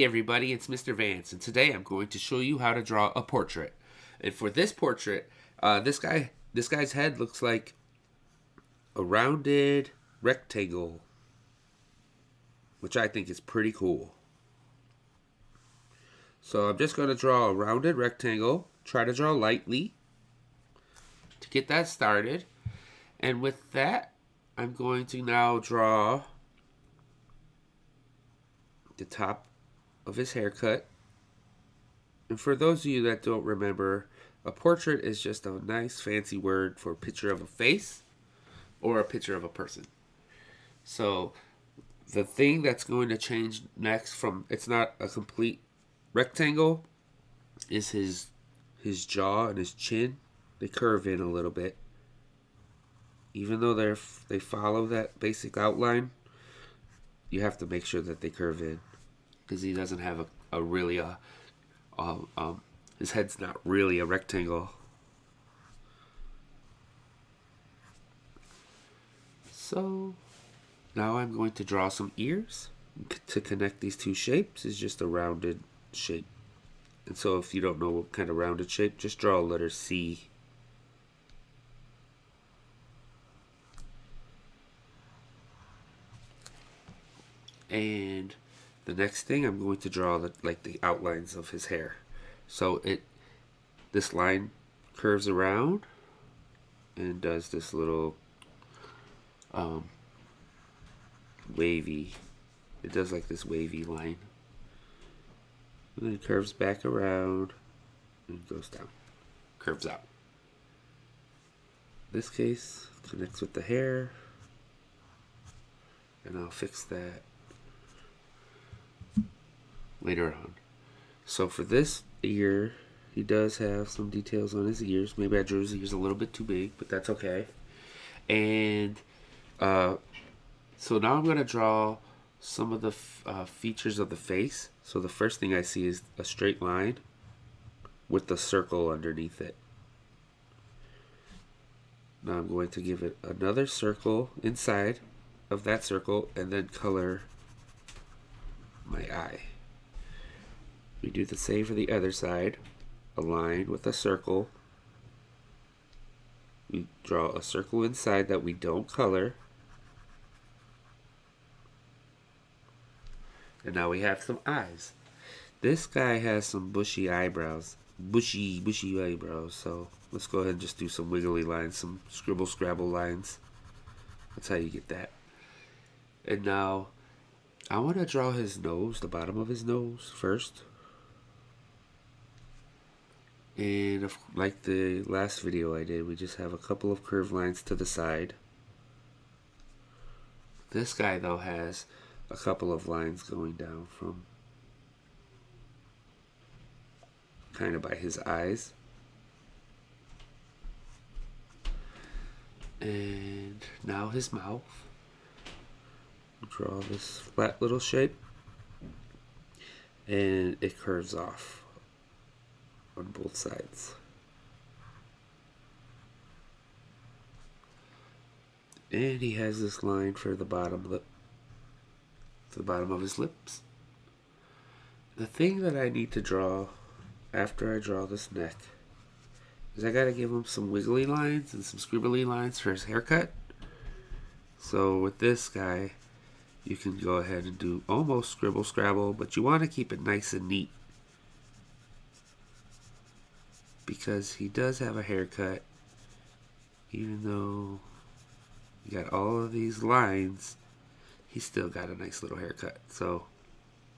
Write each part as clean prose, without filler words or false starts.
Hey everybody, it's Mr. Vance, and today I'm going to show you how to draw a portrait. And for this portrait, this guy's head looks like a rounded rectangle, which I think is pretty cool. So I'm just going to draw a rounded rectangle. Try to draw lightly to get that started. And with that, I'm going to now draw the top of his haircut. And for those of you that don't remember, a portrait is just a nice fancy word for a picture of a face or a picture of a person. So the thing that's going to change next from it's not a complete rectangle is his jaw and his chin. They curve in a little bit. Even though they follow that basic outline, you have to make sure that they curve in because he doesn't have a really his head's not really a rectangle. So now I'm going to draw some ears. To connect these two shapes is just a rounded shape. And so if you don't know what kind of rounded shape, just draw a letter C. And the next thing I'm going to draw the outlines of his hair. So this line curves around and does this little wavy. It does like this wavy line. And then it curves back around and goes down. Curves out. This case connects with the hair. And I'll fix that later on. So for this ear, he does have some details on his ears. Maybe I drew his ears a little bit too big, but that's okay. And so now I'm going to draw some of the features of the face. So the first thing I see is a straight line with the circle underneath it. Now I'm going to give it another circle inside of that circle and then color my eye. We do the same for the other side. A line with a circle. We draw a circle inside that we don't color. And now we have some eyes. This guy has some bushy eyebrows. Bushy eyebrows. So let's go ahead and just do some wiggly lines, some scribble scrabble lines. That's how you get that. And now I want to draw his nose, the bottom of his nose first. And like the last video I did, we just have a couple of curved lines to the side. This guy though has a couple of lines going down from kind of by his eyes. And now his mouth. Draw this flat little shape. And it curves off on both sides. And he has this line for the bottom lip, to the bottom of his lips. The thing that I need to draw after I draw this neck is I gotta give him some wiggly lines and some scribbly lines for his haircut. So with this guy, you can go ahead and do almost scribble scrabble, but you want to keep it nice and neat because he does have a haircut. Even though you got all of these lines, he's still got a nice little haircut. So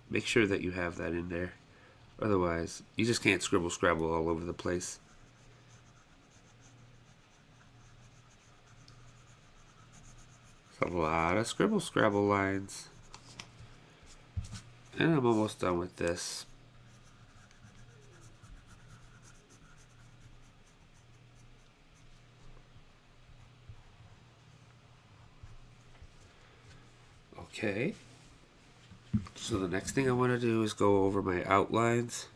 make sure that you have that in there. Otherwise, you just can't scribble scrabble all over the place. A lot of scribble scrabble lines. And I'm almost done with this. Okay. So the next thing I want to do is go over my outlines.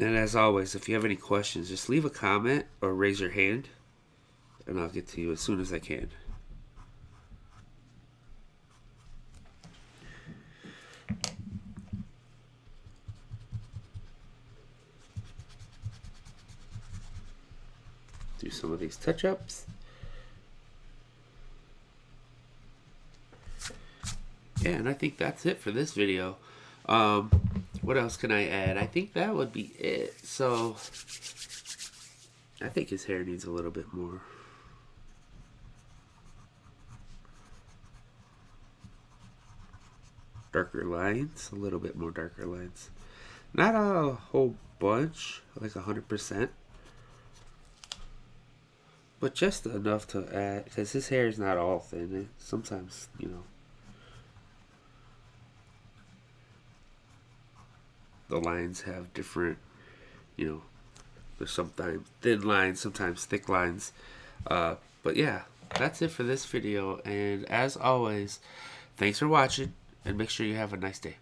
And as always, if you have any questions, just leave a comment or raise your hand, and I'll get to you as soon as I can. Do some of these touch-ups. Yeah, and I think that's it for this video. What else can I add? I think that would be it. So, I think his hair needs a little bit more. Darker lines, a little bit more darker lines. Not a whole bunch, like 100%. But just enough to add, because his hair is not all thin. Sometimes, you know, the lines have different, you know, there's sometimes thin lines, sometimes thick lines. But yeah, that's it for this video. And as always, thanks for watching, and make sure you have a nice day.